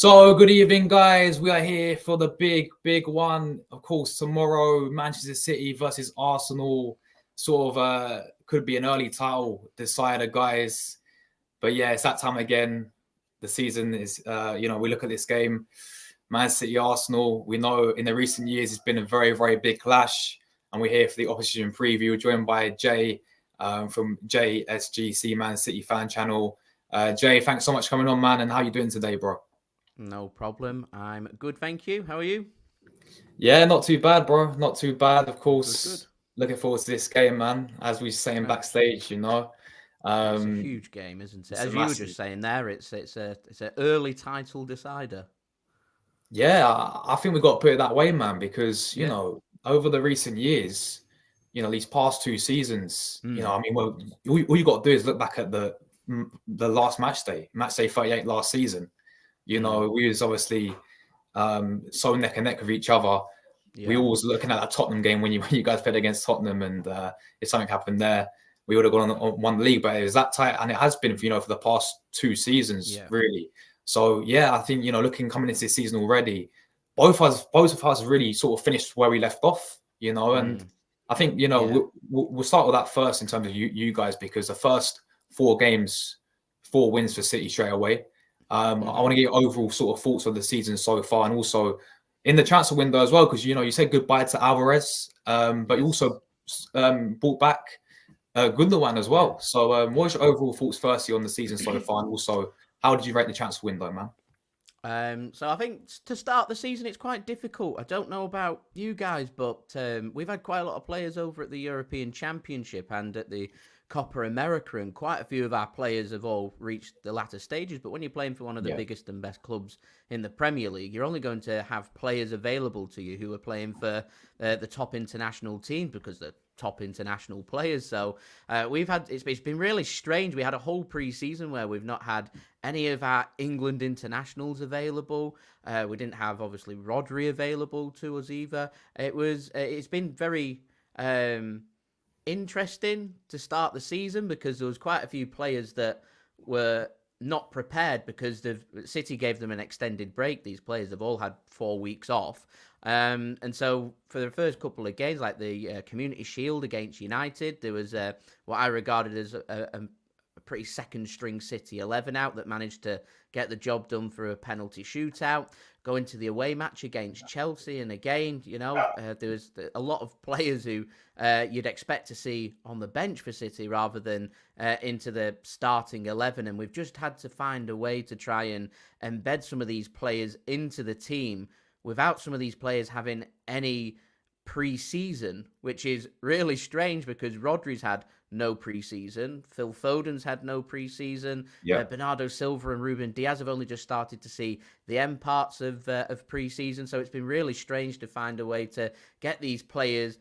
So, good evening, guys. We are here for the big one. Of course, tomorrow, Manchester City versus Arsenal. Could be an early title decider, guys. But yeah, it's that time again. The season is, we look at this game, Man City Arsenal. We know in the recent years it's been a very big clash, and we're here for the opposition preview, joined by Jay from JSGC Man City fan channel. Jay, thanks so much for coming on, man. And how you doing today, bro? No problem. I'm good, thank you. How are you? Yeah, not too bad, bro. Not too bad. Of Good. course, looking forward to this game, man. As we were saying Uh, backstage, it's a um, huge game, isn't it? it's a As you were massive. just saying there, it's a early title decider. Yeah, I think we've got to put it that way, man. Because Yeah. over the recent years, these past two seasons, Hmm. I mean, well, all you got to do is look back at the last match day 38 last season. Hmm. We was obviously so neck and neck with each other. We Yeah. always looking at that Tottenham game when you guys played against Tottenham, and if something happened there, we would have gone on one league. But it was that tight, and it has been for the past two seasons Yeah. really. So yeah, I think looking coming into this season already, both of us really sort of finished where we left off. And Hmm. I think Yeah. we'll start with that first in terms of you guys, because the first four games, four wins for City straight away. I Hmm. want to get your overall sort of thoughts of the season so far, and also in the transfer window as well, because you said goodbye to Alvarez, but you Yes. also brought back Gundogan as Yeah. well. So, what's Yeah. your overall thoughts, firstly, on the season so far, and also how did you rate the transfer window, man? So I think to start the season, it's quite difficult. I don't know about you guys, but we've had quite a lot of players over at the European Championship and at the Copa America, and quite a few of our players have all reached the latter stages. But when you're playing for one of the Yeah, biggest and best clubs in the Premier League, you're only going to have players available to you who are playing for the top international teams because they're top international players. So we've had it's been really strange. We had a whole pre-season where we've not had any of our England internationals available. We didn't have obviously Rodri available to us either. It's been very interesting to start the season because there was quite a few players that were not prepared because the City gave them an extended break. These players have all had 4 weeks off. And so for the first couple of games, like the Community Shield against United, there was what I regarded as a pretty second string City 11 out that managed to get the job done for a penalty shootout. Go into the away match against Chelsea, and again, there was a lot of players who you'd expect to see on the bench for City rather than into the starting 11. And we've just had to find a way to try and embed some of these players into the team without some of these players having any pre-season, which is really strange because Rodri's had no pre-season, Phil Foden's had no pre-season, yeah. Bernardo Silva and Ruben Diaz have only just started to see the end parts of pre-season, so it's been really strange to find a way to get these players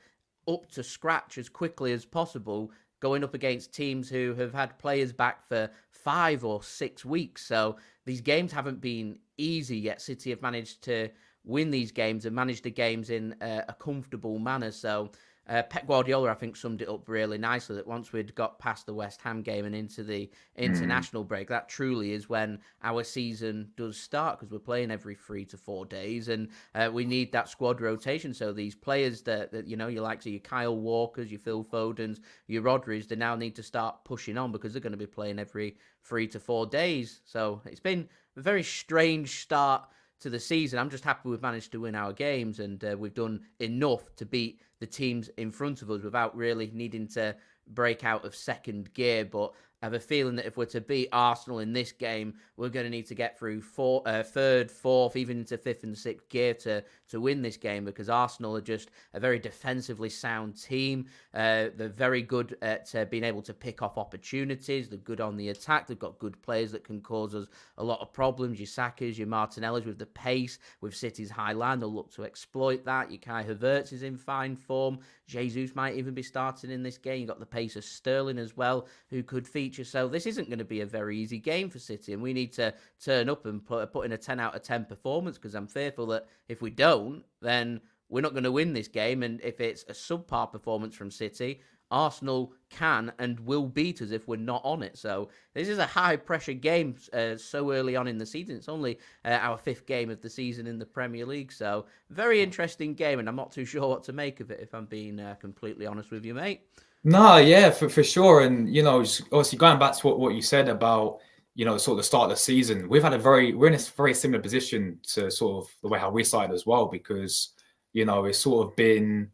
up to scratch as quickly as possible, going up against teams who have had players back for 5 or 6 weeks. So these games haven't been easy, yet City have managed to win these games and manage the games in a comfortable manner. So Pep Guardiola, I think, summed it up really nicely that once we'd got past the West Ham game and into the Mm. international break, that truly is when our season does start because we're playing every 3 to 4 days and we need that squad rotation. So these players that you like, so your Kyle Walkers, your Phil Fodens, your Rodris, they now need to start pushing on because they're going to be playing every 3 to 4 days. So it's been a very strange start to the season. I'm just happy we've managed to win our games and we've done enough to beat the teams in front of us without really needing to break out of second gear. But I have a feeling that if we're to beat Arsenal in this game, we're going to need to get through third, fourth, even into fifth and sixth gear to win this game because Arsenal are just a very defensively sound team. They're very good at being able to pick off opportunities. They're good on the attack. They've got good players that can cause us a lot of problems. Your Sakas, your Martinellis with the pace, with City's high line, they'll look to exploit that. Your Kai Havertz is in fine form. Jesus might even be starting in this game. You've got the pace of Sterling as well, who could feature. So this isn't going to be a very easy game for City, and we need to turn up and put in a 10 out of 10 performance because I'm fearful that if we don't, then we're not going to win this game. And if it's a subpar performance from City, Arsenal can and will beat us if we're not on it. So this is a high pressure game so early on in the season. It's only our 5th game of the season in the Premier League. So very interesting game, and I'm not too sure what to make of it, if I'm being completely honest with you, mate. No, yeah, for sure. And, obviously going back to what you said about, sort of the start of the season, we're in a very similar position to sort of the way how we started as well, because, it's sort of been,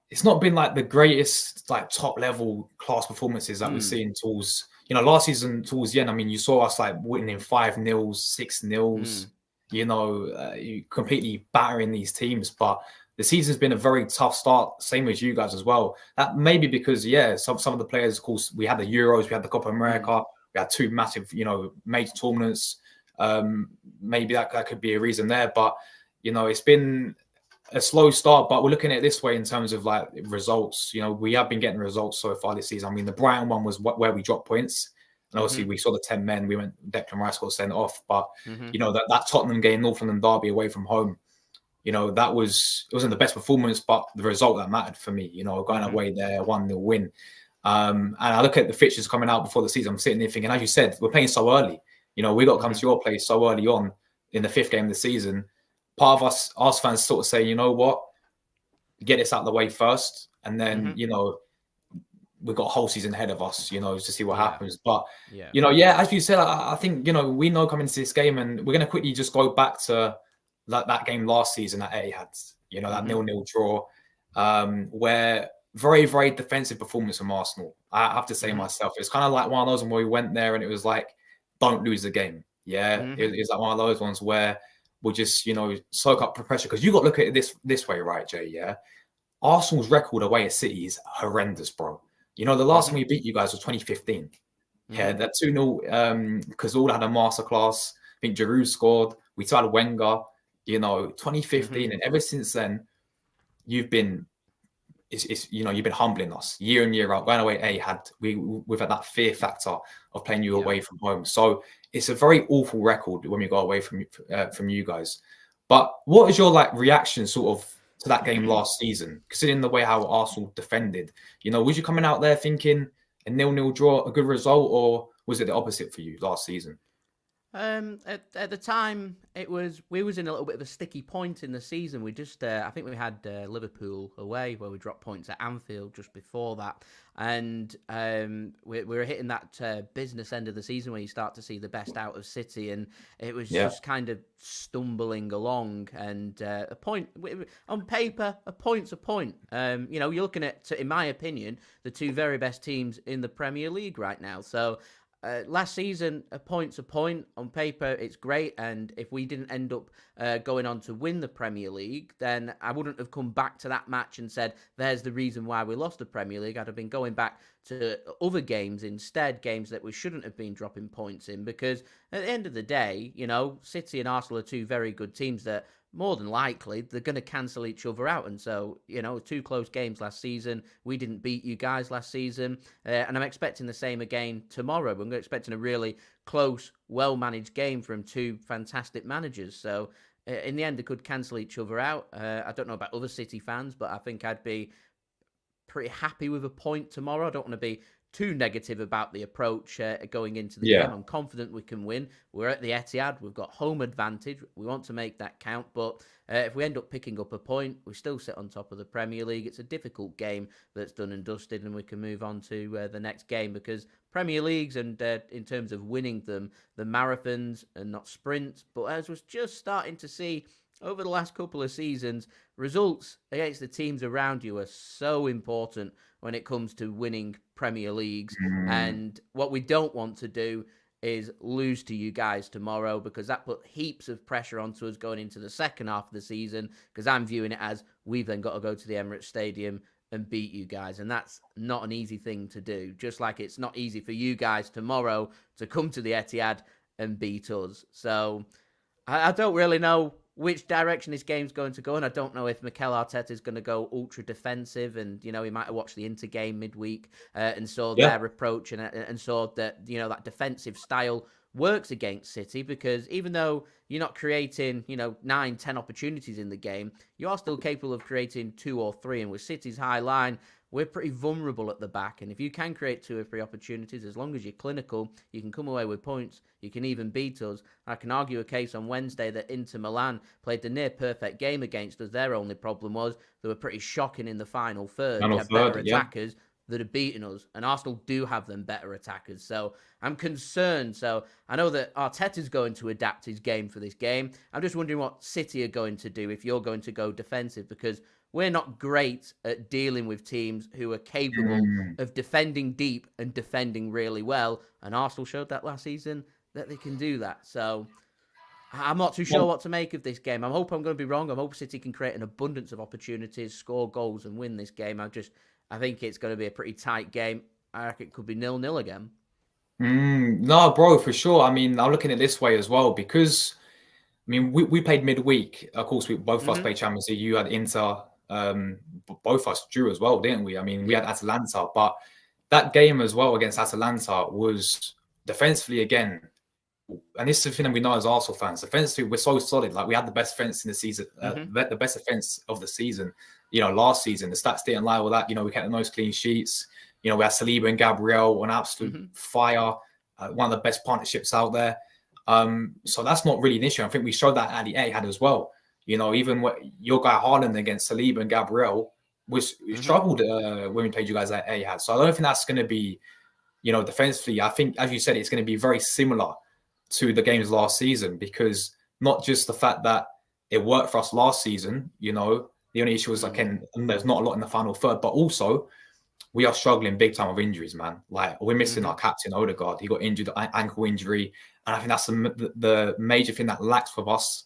it's not been like the greatest, like top level class performances that we've seen towards, last season towards the end. I mean, you saw us like winning 5-0, 6-0, you completely battering these teams. But the season's been a very tough start, same as you guys as well. That maybe because, some of the players, of course, we had the Euros, we had the Copa America, we had 2 massive, major tournaments. Maybe that could be a reason there. But, it's been a slow start, but we're looking at it this way in terms of like results. We have been getting results so far this season. I mean, the Brighton one was where we dropped points, and obviously we saw the 10 men. We went Declan Rice got sent off, but that Tottenham game, North London derby away from home, it wasn't the best performance, but the result that mattered for me. Going away there, 1-0 win. And I look at the fixtures coming out before the season. I'm sitting there thinking, as you said, we're playing so early. We got to come to your place so early on in the 5th game of the season. Part of us fans sort of say, you know what, get this out of the way first, and then we've got a whole season ahead of us, to see what happens. But as you said, I think we know coming into this game, and we're going to quickly just go back to that game last season at Etihad, that 0-0 draw, where very, very defensive performance from Arsenal. I have to say myself, it's kind of like one of those where we went there and it was like, don't lose the game. It's like one of those ones where we'll just, soak up the pressure. Because you got to look at it this way, right, Jay? Yeah. Arsenal's record away at City is horrendous, bro. The last time we beat you guys was 2015. Yeah, that 2-0, because all had a masterclass. I think Giroud scored. We started Wenger, 2015. And ever since then, you've been humbling us year in, year out. Going away, we've had that fear factor of playing you away from home. So it's a very awful record when we go away from you guys. But what is your reaction sort of to that game last season, considering the way how Arsenal defended? Was you coming out there thinking a 0-0 draw a good result, or was it the opposite for you last season? At the time, we was in a little bit of a sticky point in the season. We just, I think we had Liverpool away where we dropped points at Anfield just before that, and we were hitting that business end of the season where you start to see the best out of City, and it was just kind of stumbling along. And a point on paper, a point's a point. You're looking at, in my opinion, the 2 very best teams in the Premier League right now. So. Last season, a point's a point. On paper, it's great. And if we didn't end up going on to win the Premier League, then I wouldn't have come back to that match and said, there's the reason why we lost the Premier League. I'd have been going back to other games instead, games that we shouldn't have been dropping points in. Because at the end of the day, City and Arsenal are 2 very good teams that more than likely they're going to cancel each other out. And so, 2 close games last season. We didn't beat you guys last season. And I'm expecting the same again tomorrow. I'm expecting a really close, well-managed game from 2 fantastic managers. So, in the end, they could cancel each other out. I don't know about other City fans, but I think I'd be pretty happy with a point tomorrow. I don't want to be too negative about the approach going into the game. I'm confident we can win. We're at the Etihad. We've got home advantage. We want to make that count. But if we end up picking up a point, we still sit on top of the Premier League. It's a difficult game that's done and dusted, and we can move on to the next game, because Premier Leagues and in terms of winning them, the marathons and not sprints. But as we're just starting to see over the last couple of seasons, results against the teams around you are so important when it comes to winning Premier Leagues. And what we don't want to do is lose to you guys tomorrow, because that put heaps of pressure onto us going into the second half of the season, because I'm viewing it as we've then got to go to the Emirates Stadium and beat you guys. And that's not an easy thing to do, just like it's not easy for you guys tomorrow to come to the Etihad and beat us. So I don't really know which direction this game's going to go, and I don't know if Mikel Arteta is going to go ultra defensive, and he might have watched the Inter game midweek and saw their approach and saw that that defensive style works against City, because even though you're not creating 9-10 opportunities in the game, you are still capable of creating 2 or 3, and with City's high line, we're pretty vulnerable at the back. And if you can create 2 or 3 opportunities, as long as you're clinical, you can come away with points. You can even beat us. I can argue a case on Wednesday that Inter Milan played the near perfect game against us. Their only problem was they were pretty shocking in the final third. And You or had better third, yeah. attackers that have beaten us, and Arsenal do have them better attackers. So I'm concerned. So I know that Arteta's going to adapt his game for this game. I'm just wondering what City are going to do if you're going to go defensive, because we're not great at dealing with teams who are capable of defending deep and defending really well. And Arsenal showed that last season that they can do that. So I'm not too sure what to make of this game. I hope I'm going to be wrong. I hope City can create an abundance of opportunities, score goals, and win this game. I think it's going to be a pretty tight game. I reckon it could be 0-0 again. No, bro, for sure. I mean, I'm looking at it this way as well because, I mean, we played midweek. Of course, both of us played Champions League. You had Inter, both of us drew as well, didn't we? I mean, we had Atalanta, but that game as well against Atalanta was defensively again. And this is the thing that we know as Arsenal fans. Defensively, we're so solid. Like we had the best defense in the season, the best defense of the season. You know, last season the stats didn't lie with that. You know, we kept the most clean sheets. You know, we had Saliba and Gabriel on absolute fire. One of the best partnerships out there. So that's not really an issue. I think we showed that at the Etihad as well. You know, even what your guy Haaland against Saliba and Gabriel struggled when we played you guys at Etihad. So I don't think that's going to be, you know, defensively. I think, as you said, it's going to be very similar to the games last season, because not just the fact that it worked for us last season, you know, the only issue was there's not a lot in the final third, but also we are struggling big time with injuries, man. Like we're missing our captain Odegaard. He got injured, ankle injury, and I think that's the major thing that lacks for us.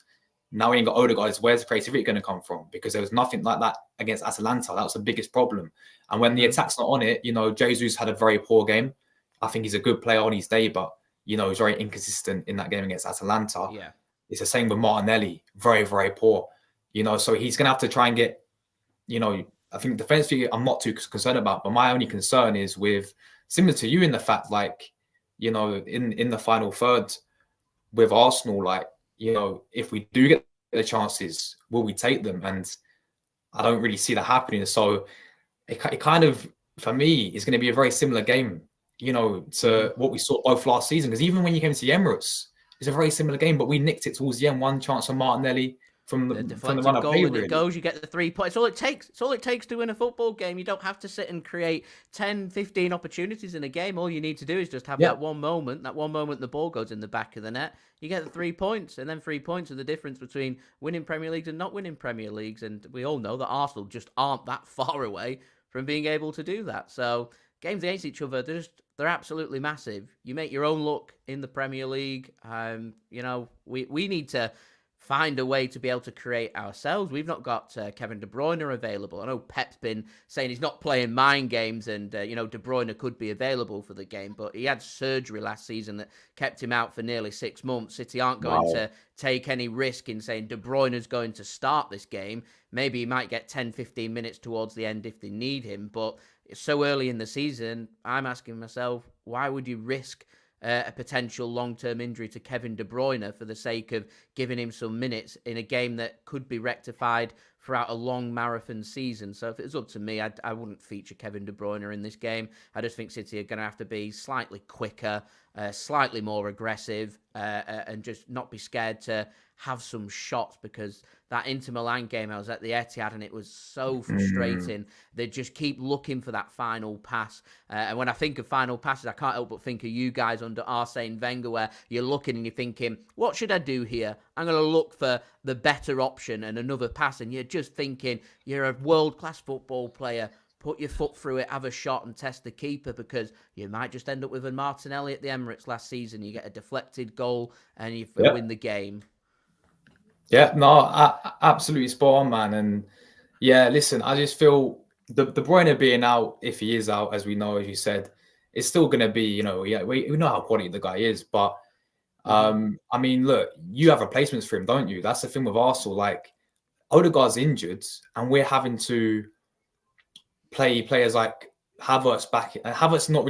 Now we ain't got Odegaard. Is where's the creativity going to come from? Because there was nothing like that against Atalanta. That was the biggest problem. And when the attack's not on it, you know, Jesus had a very poor game. I think he's a good player on his day, but you know, he's very inconsistent in that game against Atalanta. Yeah. It's the same with Martinelli. Very, very poor. You know, so he's going to have to try and get, you know, I think defensively I'm not too concerned about, but my only concern is with, similar to you in the fact, like, you know, in the final third with Arsenal, like, you know, if we do get the chances, will we take them? And I don't really see that happening. So it kind of, for me, is going to be a very similar game, you know, to what we saw both last season. Because even when you came to the Emirates, it's a very similar game, but we nicked it towards the end. One chance from Martinelli from the deflected run of goal, play, and really. it goes. You get the 3 points. It's all it takes. It's all it takes to win a football game. You don't have to sit and create 10, 15 opportunities in a game. All you need to do is just have that one moment. That one moment the ball goes in the back of the net. You get the 3 points, and then 3 points are the difference between winning Premier Leagues and not winning Premier Leagues. And we all know that Arsenal just aren't that far away from being able to do that. So games against each other, they're absolutely massive. You make your own luck in the Premier League. You know, we need to find a way to be able to create ourselves. We've not got Kevin De Bruyne available. I know Pep's been saying he's not playing mind games, and you know, De Bruyne could be available for the game, but he had surgery last season that kept him out for nearly 6 months. City aren't going to take any risk in saying De Bruyne is going to start this game. Maybe he might get 10, 15 minutes towards the end if they need him, but it's so early in the season. I'm asking myself, why would you risk a potential long-term injury to Kevin De Bruyne for the sake of giving him some minutes in a game that could be rectified throughout a long marathon season? So if it was up to me, I wouldn't feature Kevin De Bruyne in this game. I just think City are going to have to be slightly quicker, slightly more aggressive, and just not be scared to have some shots, because that Inter Milan game, I was at the Etihad and it was so frustrating. They just keep looking for that final pass. And when I think of final passes, I can't help but think of you guys under Arsene Wenger, where you're looking and you're thinking, what should I do here? I'm going to look for the better option and another pass. And you're just thinking, you're a world-class football player. Put your foot through it, have a shot and test the keeper, because you might just end up with a Martinelli at the Emirates last season. You get a deflected goal and you win the game. Yeah, no, absolutely spot on, man. And yeah, listen, I just feel De Bruyne being out, if he is out, as we know, as you said, it's still going to be, you know, we know how quality the guy is. But, I mean, look, you have replacements for him, don't you? That's the thing with Arsenal. Like, Odegaard's injured and we're having to play players like Havertz back. Havertz not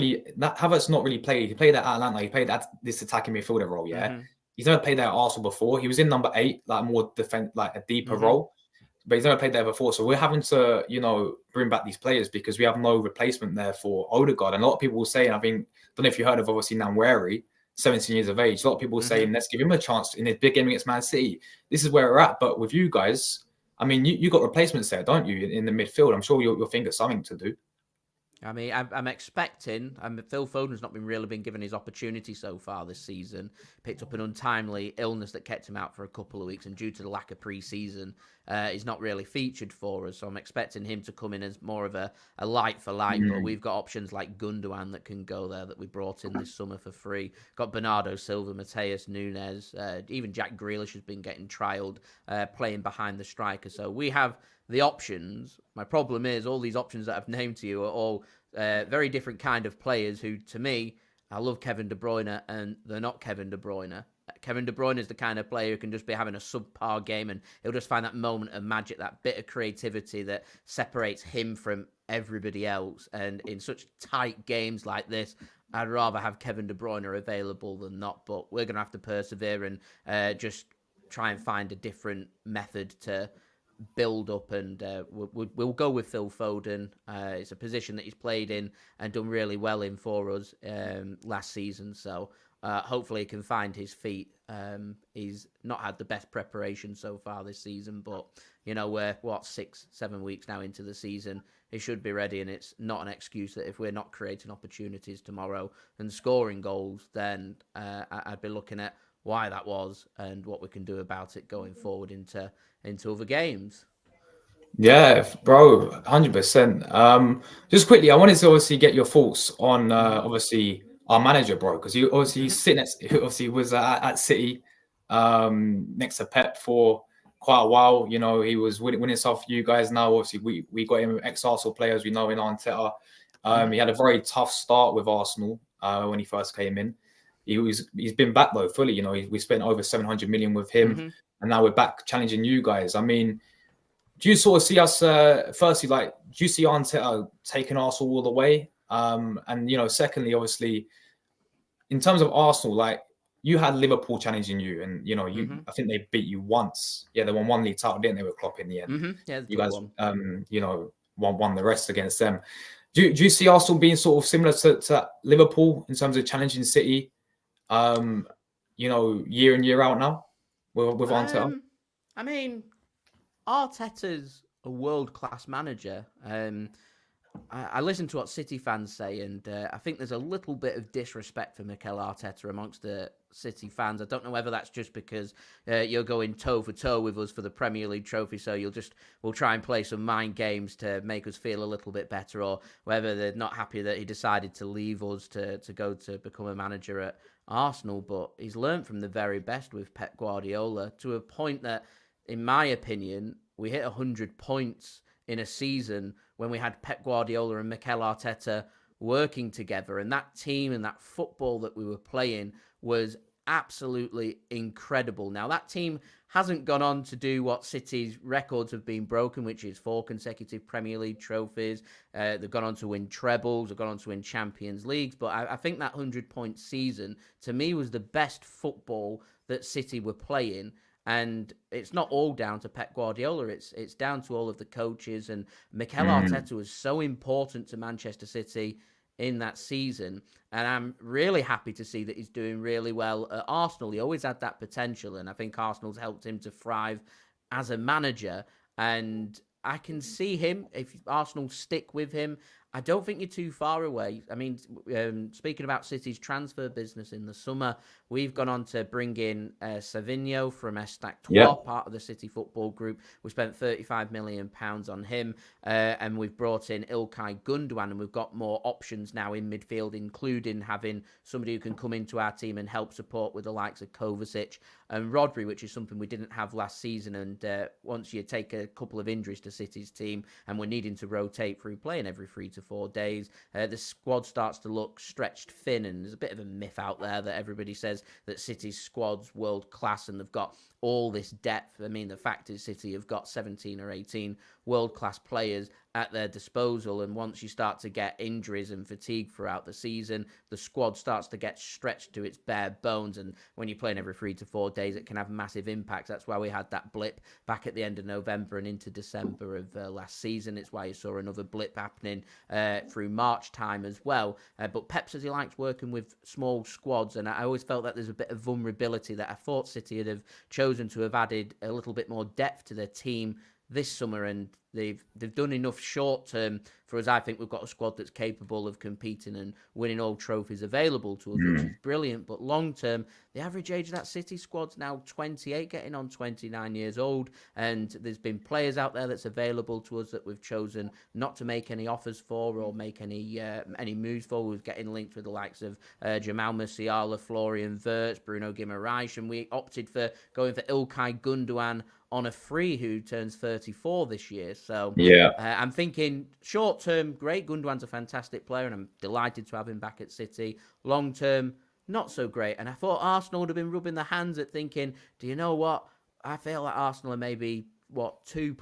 really played. He played at Atlanta. He played at this attacking midfielder role, yeah? He's never played there at Arsenal before. He was in number 8, like more defense, like a deeper role. but he's never played there before. So we're having to, bring back these players because we have no replacement there for Odegaard. And a lot of people will say, and I think, don't know if you heard of obviously Nwaneri, 17 years of age. A lot of people saying, let's give him a chance in his big game against Man City. This is where we're at. But with you guys, I mean, you got replacements there, don't you, in the midfield? I'm sure you'll think of something to do. I mean, I'm expecting. Phil Foden's not really been given his opportunity so far this season. Picked up an untimely illness that kept him out for a couple of weeks, and due to the lack of pre-season, he's not really featured for us. So I'm expecting him to come in as more of a light for light. But we've got options like Gundogan that can go there that we brought in this summer for free. Got Bernardo Silva, Mateus Nunes, even Jack Grealish has been getting trialled, playing behind the striker. So we have the options. My problem is all these options that I've named to you are all very different kind of players who, to me, I love Kevin De Bruyne, and they're not Kevin De Bruyne. Kevin De Bruyne is the kind of player who can just be having a subpar game and he'll just find that moment of magic, that bit of creativity that separates him from everybody else. And in such tight games like this, I'd rather have Kevin De Bruyne available than not. But we're going to have to persevere and just try and find a different method to build up, and we'll go with Phil Foden. It's a position that he's played in and done really well in for us last season, so hopefully he can find his feet. He's not had the best preparation so far this season, but we're 6-7 weeks now into the season. He should be ready, and it's not an excuse that if we're not creating opportunities tomorrow and scoring goals, then I'd be looking at why that was and what we can do about it going forward into other games. Yeah, bro, 100%. Just quickly, I wanted to obviously get your thoughts on obviously our manager, bro, because you obviously obviously was at City next to Pep for quite a while. He was winning stuff for you guys. Now, obviously, we got him ex-Arsenal players we know in Arteta. He had a very tough start with Arsenal when he first came in. He's been back though fully. We spent over 700 million with him, and now we're back challenging you guys. I mean, do you sort of see us? Firstly, do you see Arteta taking Arsenal all the way? And secondly, obviously, in terms of Arsenal, you had Liverpool challenging you, and I think they beat you once. Yeah, they won one league title, didn't they? With Klopp in the end. Yeah, you guys, won the rest against them. Do you see Arsenal being sort of similar to Liverpool in terms of challenging City? Year in, year out now with Arteta? I mean, Arteta's a world-class manager. I listen to what City fans say, and I think there's a little bit of disrespect for Mikel Arteta amongst the City fans. I don't know whether that's just because you're going toe-for-toe with us for the Premier League trophy, so we'll try and play some mind games to make us feel a little bit better, or whether they're not happy that he decided to leave us to go to become a manager at Arsenal. But he's learned from the very best with Pep Guardiola to a point that, in my opinion, we hit 100 points in a season when we had Pep Guardiola and Mikel Arteta working together, and that team and that football that we were playing was absolutely incredible. Now, that team hasn't gone on to do what City's records have been broken, which is 4 consecutive Premier League trophies. They've gone on to win trebles, they've gone on to win Champions Leagues, but I think that 100-point season, to me, was the best football that City were playing. And it's not all down to Pep Guardiola. It's down to all of the coaches. And Mikel Arteta was so important to Manchester City in that season. And I'm really happy to see that he's doing really well at Arsenal. He always had that potential, and I think Arsenal's helped him to thrive as a manager. And I can see him, if Arsenal stick with him, I don't think you're too far away. I mean, speaking about City's transfer business in the summer, we've gone on to bring in Savinho from Estac Trois, part of the City Football Group. We spent £35 million on him, and we've brought in Ilkay Gundogan, and we've got more options now in midfield, including having somebody who can come into our team and help support with the likes of Kovacic and Rodri, which is something we didn't have last season. And once you take a couple of injuries to City's team, and we're needing to rotate through playing every 3 to 4 days, the squad starts to look stretched thin, and there's a bit of a myth out there that everybody says that City's squad's world class and they've got all this depth. I mean, the fact is City have got 17 or 18 world-class players at their disposal, and once you start to get injuries and fatigue throughout the season, the squad starts to get stretched to its bare bones, and when you're playing every 3 to 4 days, it can have massive impacts. That's why we had that blip back at the end of November and into December of last season. It's why you saw another blip happening through March time as well. But Pep says he likes working with small squads, and I always felt that there's a bit of vulnerability that I thought City would have chosen to have added a little bit more depth to their team this summer, and they've done enough short term for us. I think we've got a squad that's capable of competing and winning all trophies available to us, which is brilliant. But long term, the average age of that City squad's now 28, getting on 29 years old, and there's been players out there that's available to us that we've chosen not to make any offers for or make any moves for. We're getting linked with the likes of Jamal Musiala, Florian Wirtz, Bruno Guimaraes, and we opted for going for Ilkay Gundogan on a free, who turns 34 this year. So I'm thinking short term, great. Gundogan's a fantastic player, and I'm delighted to have him back at City. Long term, not so great. And I thought Arsenal would have been rubbing their hands at thinking, do you know what? I feel like Arsenal are maybe two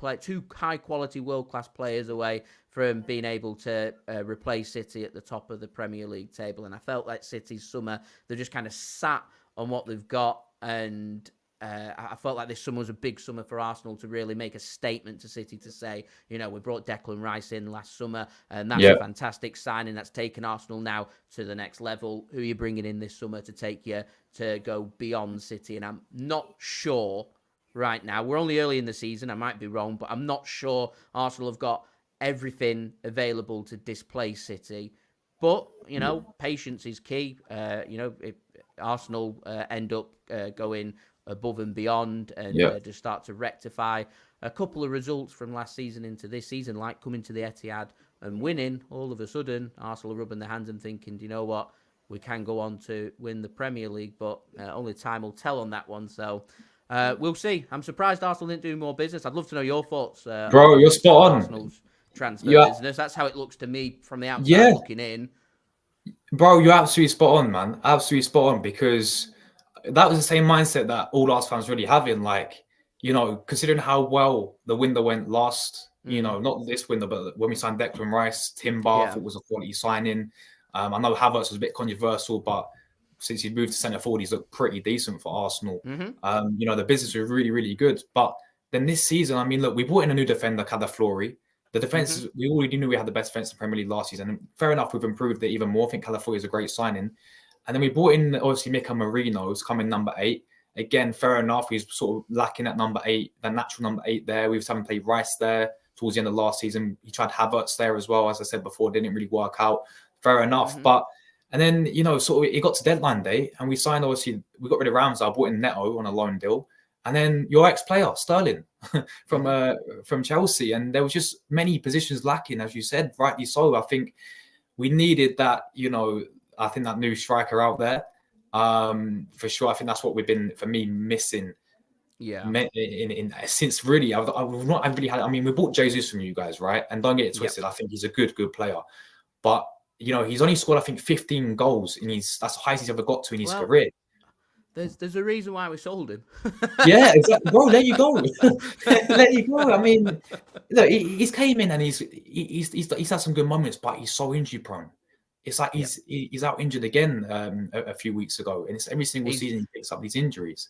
high quality world class players away from being able to replace City at the top of the Premier League table. And I felt like City's summer, they're just kind of sat on what they've got, and I felt like this summer was a big summer for Arsenal to really make a statement to City to say, we brought Declan Rice in last summer, and that's a fantastic signing. That's taken Arsenal now to the next level. Who are you bringing in this summer to take you to go beyond City? And I'm not sure right now. We're only early in the season. I might be wrong, but I'm not sure Arsenal have got everything available to displace City. But, patience is key. If Arsenal end up going above and beyond and just start to rectify a couple of results from last season into this season, like coming to the Etihad and winning, all of a sudden Arsenal are rubbing their hands and thinking, do you know what, we can go on to win the Premier League, but only time will tell on that one. So we'll see. I'm surprised Arsenal didn't do more business. I'd love to know your thoughts, bro. You're spot on. Arsenal's transfer business. That's how it looks to me from the outside looking in. Bro, you're absolutely spot on, man. Absolutely spot on, because that was the same mindset that all Arsenal fans really have in, like, considering how well the window went last, not this window, but when we signed Declan Rice, Timber, I thought was a quality signing. I know Havertz was a bit controversial, but since he's moved to centre forward, he's looked pretty decent for Arsenal. The business was really, really good. But then this season, I mean, look, we brought in a new defender, Calafiori. The defense, we already knew we had the best defense in the Premier League last season. And fair enough, we've improved it even more. I think Calafiori is a great signing. And then we brought in, obviously, Mika Marino, who's coming number 8. Again, fair enough. He's sort of lacking at number 8, the natural number 8 there. We was having played Rice there towards the end of last season. He tried Havertz there as well. As I said before, didn't really work out. Fair enough. And then, sort of it got to deadline day and we signed, obviously, we got rid of Ramsey, brought in Neto on a loan deal. And then your ex-player, Sterling, from Chelsea. And there was just many positions lacking, as you said, rightly so. I think we needed that, I think that new striker out there, for sure. I think that's what we've been, for me, missing. Since really, I've not really had. I mean, we bought Jesus from you guys, right? And don't get it twisted. I think he's a good player, but he's only scored, I think, 15 goals, and that's the highest he's ever got to in his career. There's a reason why we sold him. Yeah, exactly, bro. There you go. There you go. I mean, look, he's came in and he's had some good moments, but he's so injury prone. It's like he's out injured again a few weeks ago, and it's every single season he picks up these injuries.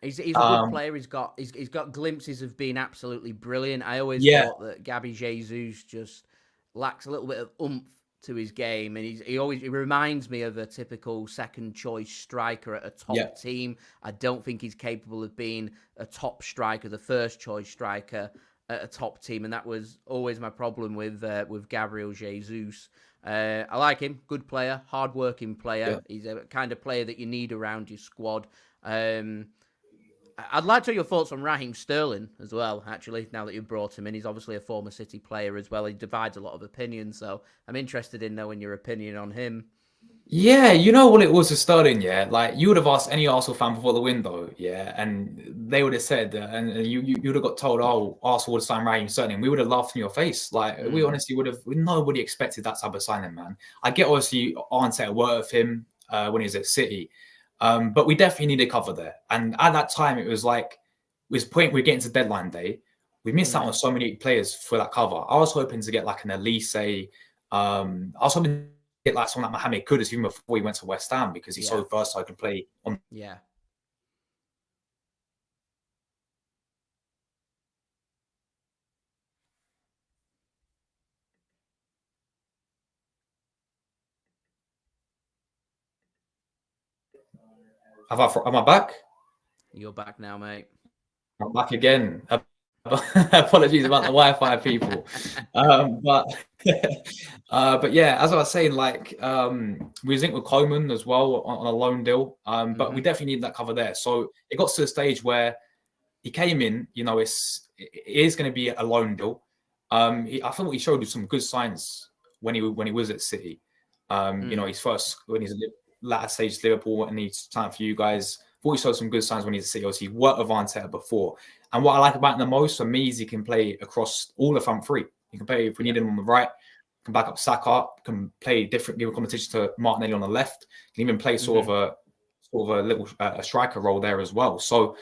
He's a good player. He's got glimpses of being absolutely brilliant. I always thought that Gabby Jesus just lacks a little bit of oomph to his game, and he reminds me of a typical second choice striker at a top team. I don't think he's capable of being a top striker, the first choice striker at a top team, and that was always my problem with Gabriel Jesus. I like him, good player, hard-working player. He's a kind of player that you need around your squad. I'd like to hear your thoughts on Raheem Sterling as well, actually, now that you've brought him in. He's obviously a former City player as well. He divides a lot of opinions, so I'm interested in knowing your opinion on him. Yeah, you know what it was with Sterling, yeah? Like, you would have asked any Arsenal fan before the window, yeah? And they would have said, and you would have got told, oh, Arsenal would sign Raheem Sterling. We would have laughed in your face. Like, we honestly would have, nobody expected that type of signing, man. I get, obviously, Arteta word of him when he was at City. But we definitely needed cover there. And at that time, it was like, was point we're getting to deadline day. We missed out on so many players for that cover. I was hoping to get like an Elise. I was hoping to get like someone like Mohamed Kudus even before he went to West Ham because he's so versatile, can play on. Yeah. Am I back? You're back now, mate. I'm back again. Apologies about the Wi-Fi, people. But yeah, as I was saying, like we was linked with Coleman as well on a loan deal. But we definitely need that cover there. So it got to the stage where he came in. You know, it is going to be a loan deal. I thought he showed some good signs when he was at City. You know, when he's latter stage Liverpool and he's signed for you guys. Thought he showed some good signs when he's at City. Obviously, he worked with Arteta before. And what I like about him the most for me is he can play across all the front three. He can play, if we need him on the right, can back up Saka, can play different, give a competition to Martinelli on the left, can even play sort of a little striker role there as well. So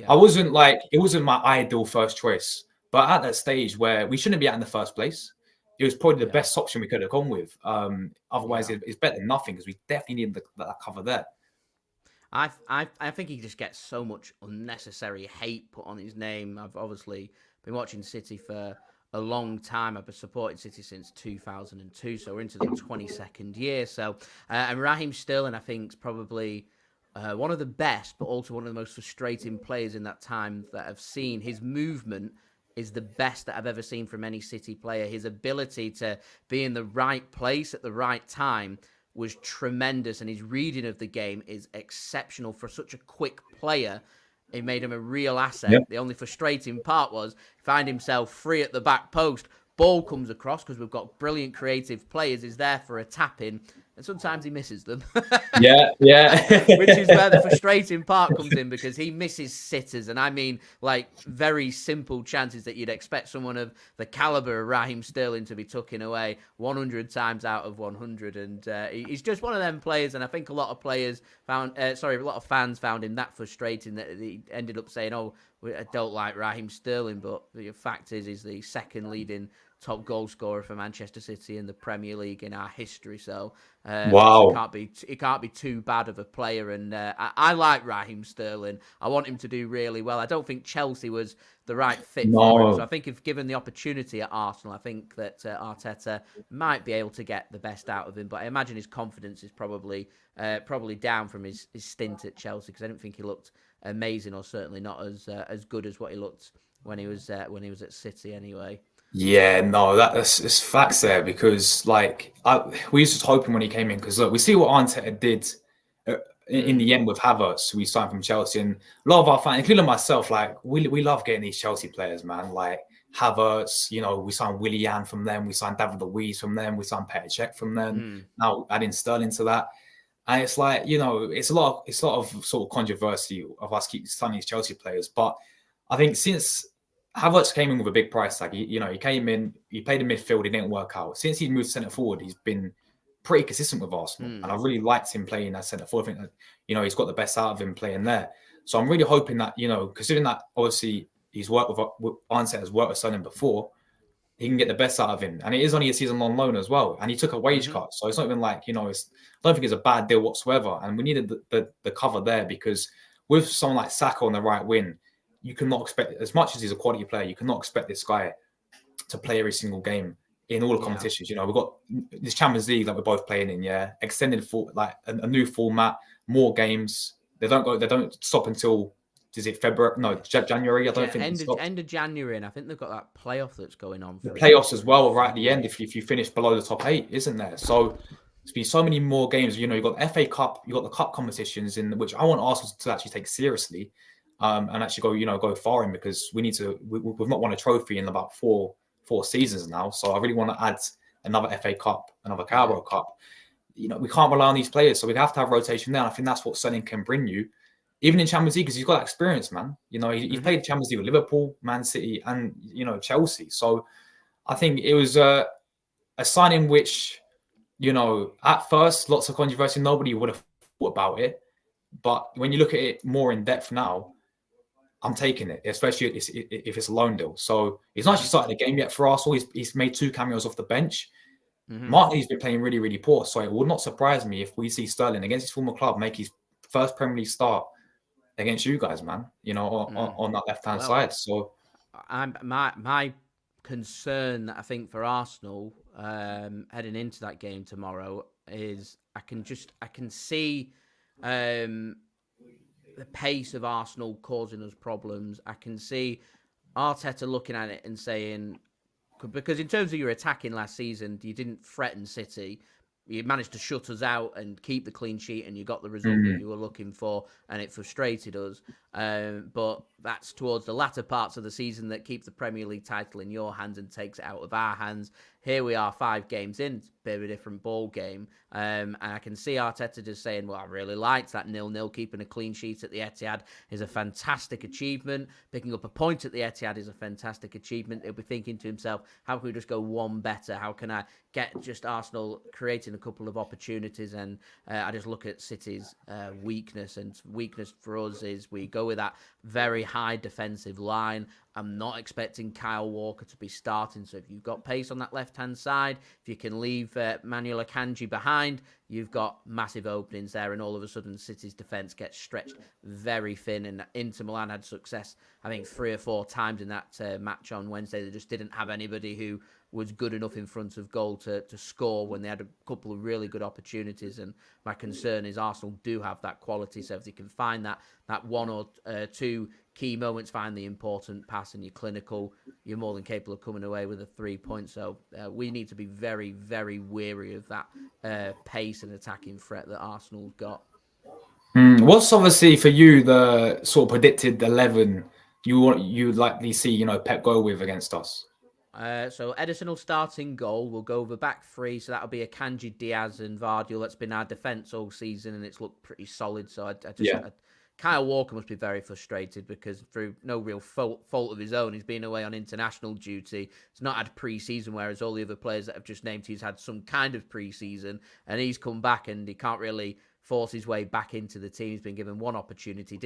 I wasn't like, it wasn't my ideal first choice. But at that stage where we shouldn't be at in the first place, it was probably the best option we could have gone with. Otherwise, it's better than nothing because we definitely need that cover there. I think he just gets so much unnecessary hate put on his name. I've obviously been watching City for a long time. I've been supporting City since 2002, so we're into the 22nd year. So, and Raheem Sterling, I think, is probably one of the best, but also one of the most frustrating players in that time that I've seen. His movement is the best that I've ever seen from any City player. His ability to be in the right place at the right time was tremendous, and his reading of the game is exceptional for such a quick player. It made him a real asset. Yep. The only frustrating part was find himself free at the back post. Ball comes across because we've got brilliant creative players. He's there for a tap in, and sometimes he misses them. Yeah. Which is where the frustrating part comes in because he misses sitters, and I mean like very simple chances that you'd expect someone of the caliber of Raheem Sterling to be tucking away 100 times out of 100. And he's just one of them players, and I think a lot of fans found him that frustrating that he ended up saying, "Oh, I don't like Raheem Sterling," but the fact is he's the second leading top goal scorer for Manchester City in the Premier League in our history. So, wow, it can't be too bad of a player. And I like Raheem Sterling. I want him to do really well. I don't think Chelsea was the right fit for him. So I think if given the opportunity at Arsenal, I think that Arteta might be able to get the best out of him. But I imagine his confidence is probably down from his stint at Chelsea because I don't think he looked amazing, or certainly not as good as what he looked when he was at City anyway. Yeah, no, that's facts there because like we used to hoping when he came in because look, we see what Arteta did in the end with Havertz, we signed from Chelsea, and a lot of our fans, including myself, like we love getting these Chelsea players, man. Like Havertz, you know, we signed Willian from them, we signed David Luiz from them, we signed Petr Cech from them. Now adding Sterling to that. And it's like, you know, it's a lot of sort of controversy of us keep signing these Chelsea players. But I think since Havertz came in with a big price tag, he came in, he played in midfield, he didn't work out. Since he moved centre forward, he's been pretty consistent with Arsenal. And I really liked him playing as centre forward. I think that, you know, he's got the best out of him playing there. So I'm really hoping that, you know, considering that obviously he's worked with Arteta has worked with Sterling before, he can get the best out of him. And it is only a season long loan as well. And he took a wage cut. So it's not even like, you know, I don't think it's a bad deal whatsoever. And we needed the cover there because with someone like Saka on the right wing, you cannot expect, as much as he's a quality player, you cannot expect this guy to play every single game in all the competitions. You know, we've got this Champions League that we're both playing in, extended for like a new format, more games. They don't stop until, is it February? No, January. I don't think end of January, and I think they've got that playoff that's going on. The playoffs as well, right at the end. If you finish below the top 8, isn't there? So there's been so many more games. You know, you've got the FA Cup, you've got the cup competitions in which I want Arsenal to actually take seriously, and actually go far in because we need to. We've not won a trophy in about four seasons now. So I really want to add another FA Cup, another Carabao Cup. You know, we can't rely on these players, so we have to have rotation there. And I think that's what Sterling can bring you. Even in Champions League, because he's got that experience, man. You know, he's played Champions League with Liverpool, Man City, and, you know, Chelsea. So I think it was a signing which, you know, at first, lots of controversy. Nobody would have thought about it. But when you look at it more in depth now, I'm taking it, especially if it's a loan deal. So he's not actually started the game yet for Arsenal. He's made 2 cameos off the bench. Martinelli's been playing really, really poor. So it would not surprise me if we see Sterling against his former club make his first Premier League start against you guys, man. On that left-hand side. So my concern that I think for Arsenal heading into that game tomorrow is I can see the pace of Arsenal causing us problems. I can see Arteta looking at it and saying, because in terms of your attacking last season, you didn't threaten City. You managed to shut us out and keep the clean sheet, and you got the result that you were looking for, and it frustrated us. But that's towards the latter parts of the season that keep the Premier League title in your hands and takes it out of our hands. Here we are 5 games in, it's a bit of a different ball game. And I can see Arteta just saying, well, I really liked that 0-0. Keeping a clean sheet at the Etihad is a fantastic achievement. Picking up a point at the Etihad is a fantastic achievement. He'll be thinking to himself, how can we just go one better? How can I get just Arsenal creating a couple of opportunities? And I just look at City's weakness, and weakness for us is we go with that very high defensive line. I'm not expecting Kyle Walker to be starting. So if you've got pace on that left-hand side, if you can leave Manuel Akanji behind, you've got massive openings there, and all of a sudden City's defence gets stretched very thin. And Inter Milan had success, I think, 3 or 4 times in that match on Wednesday. They just didn't have anybody who was good enough in front of goal to score when they had a couple of really good opportunities. And my concern is Arsenal do have that quality, so if they can find that 1 or 2 key moments, find the important pass, and you're clinical, you're more than capable of coming away with a 3 point. So we need to be very, very wary of that pace and attacking threat that Arsenal's got. What's obviously for you the sort of predicted 11 you'd likely see Pep go with against us? So Ederson will start in goal. We'll go over back 3, so that'll be Akanji, Diaz, and Vardy. That's been our defence all season, and it's looked pretty solid. So Kyle Walker must be very frustrated because through no real fault of his own, he's been away on international duty. He's not had pre-season, whereas all the other players that I've just named, he's had some kind of pre-season, and he's come back and he can't really force his way back into the team. He's been given 1 opportunity.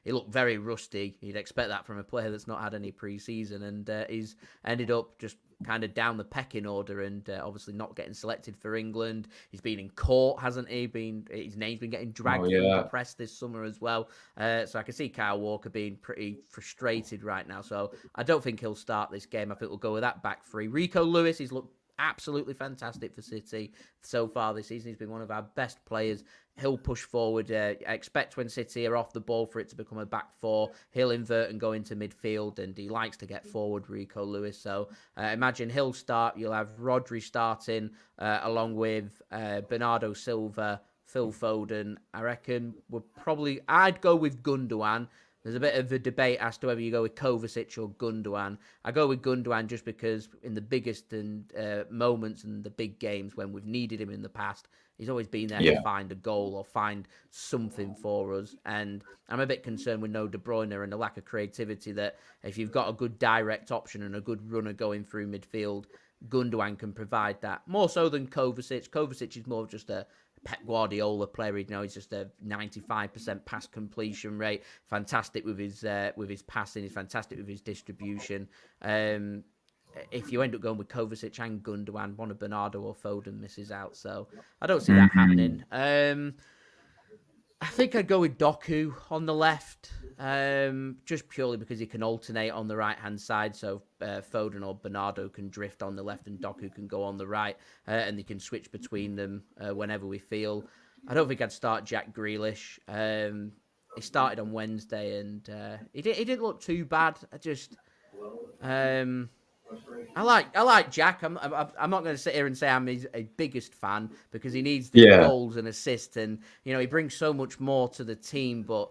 He looked very rusty. You'd expect that from a player that's not had any pre-season, and he's ended up just kind of down the pecking order, and obviously not getting selected for England. He's been in court, hasn't he? His name's been getting dragged through the press this summer as well. So I can see Kyle Walker being pretty frustrated right now. So I don't think he'll start this game. I think we'll go with that back 3. Rico Lewis, he's looked absolutely fantastic for City so far this season. He's been one of our best players. He'll push forward. I expect when City are off the ball for it to become a back 4. He'll invert and go into midfield, and he likes to get forward, Rico Lewis. So imagine he'll start. You'll have Rodri starting along with Bernardo Silva, Phil Foden. I reckon I'd go with Gundogan. There's a bit of a debate as to whether you go with Kovacic or Gundogan. I go with Gundogan just because in the biggest moments and the big games when we've needed him in the past, he's always been there to find a goal or find something for us. And I'm a bit concerned with no De Bruyne and the lack of creativity, that if you've got a good direct option and a good runner going through midfield, Gundogan can provide that. More so than Kovacic. Kovacic is more just a Pep Guardiola player. He's just a 95% pass completion rate. Fantastic with his passing. He's fantastic with his distribution. If you end up going with Kovacic and Gundogan, one of Bernardo or Foden misses out. So I don't see that happening. I think I'd go with Doku on the left, just purely because he can alternate on the right-hand side. So Foden or Bernardo can drift on the left and Doku can go on the right, and they can switch between them whenever we feel. I don't think I'd start Jack Grealish. He started on Wednesday, and he didn't look too bad. I like Jack. I'm not going to sit here and say I'm his biggest fan, because he needs the goals and assists, and he brings so much more to the team. But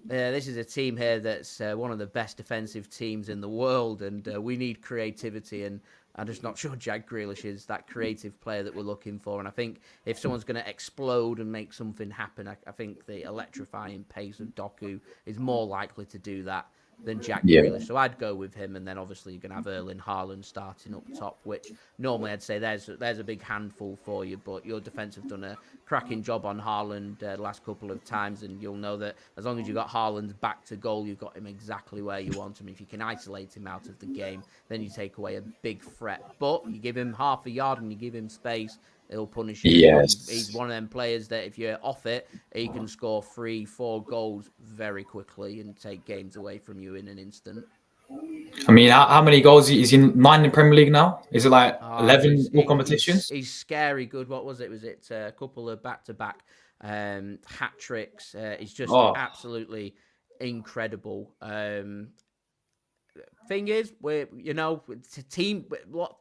this is a team here that's one of the best defensive teams in the world, and we need creativity. And I'm just not sure Jack Grealish is that creative player that we're looking for. And I think if someone's going to explode and make something happen, I think the electrifying pace of Doku is more likely to do that. than Jack Yeah. Grealish. So I'd go with him, and then obviously you're going to have Erling Haaland starting up top, which normally I'd say there's a big handful for you, but your defence have done a cracking job on Haaland the last couple of times, and you'll know that as long as you've got Haaland back to goal, you've got him exactly where you want him. If you can isolate him out of the game, then you take away a big threat. But you give him half a yard and you give him space, he'll punish you. And he's Yes. one of them players that if you're off it, he can score 3-4 goals very quickly and take games away from you in an instant. I mean, how many goals is he? 9 in Premier League now? Is it like Ah, 11 all competitions? he's scary good. What was it? Was it a couple of back-to-back hat tricks? He's just Oh, absolutely incredible. Thing is, it's a team.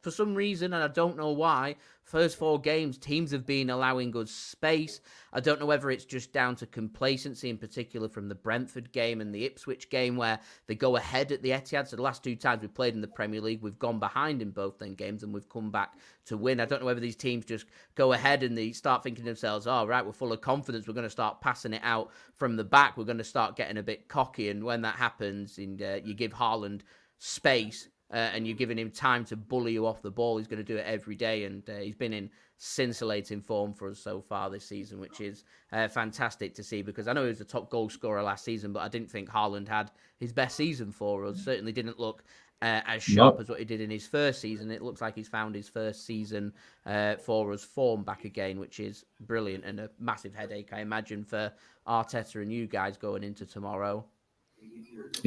For some reason, and I don't know why, first 4 games, teams have been allowing us space. I don't know whether it's just down to complacency, in particular from the Brentford game and the Ipswich game, where they go ahead at the Etihad. So the last 2 times we've played in the Premier League, we've gone behind in both them games and we've come back to win. I don't know whether these teams just go ahead and they start thinking to themselves, oh, right, we're full of confidence. We're going to start passing it out from the back. We're going to start getting a bit cocky. And when that happens, and you give Haaland space and you're giving him time to bully you off the ball, he's going to do it every day, and he's been in scintillating form for us so far this season, which is fantastic to see, because I know he was the top goal scorer last season, but I didn't think Haaland had his best season for us. Certainly didn't look as sharp no. as what he did in his first season. It looks like he's found his first season for us form back again, which is brilliant and a massive headache, I imagine, for Arteta and you guys going into tomorrow.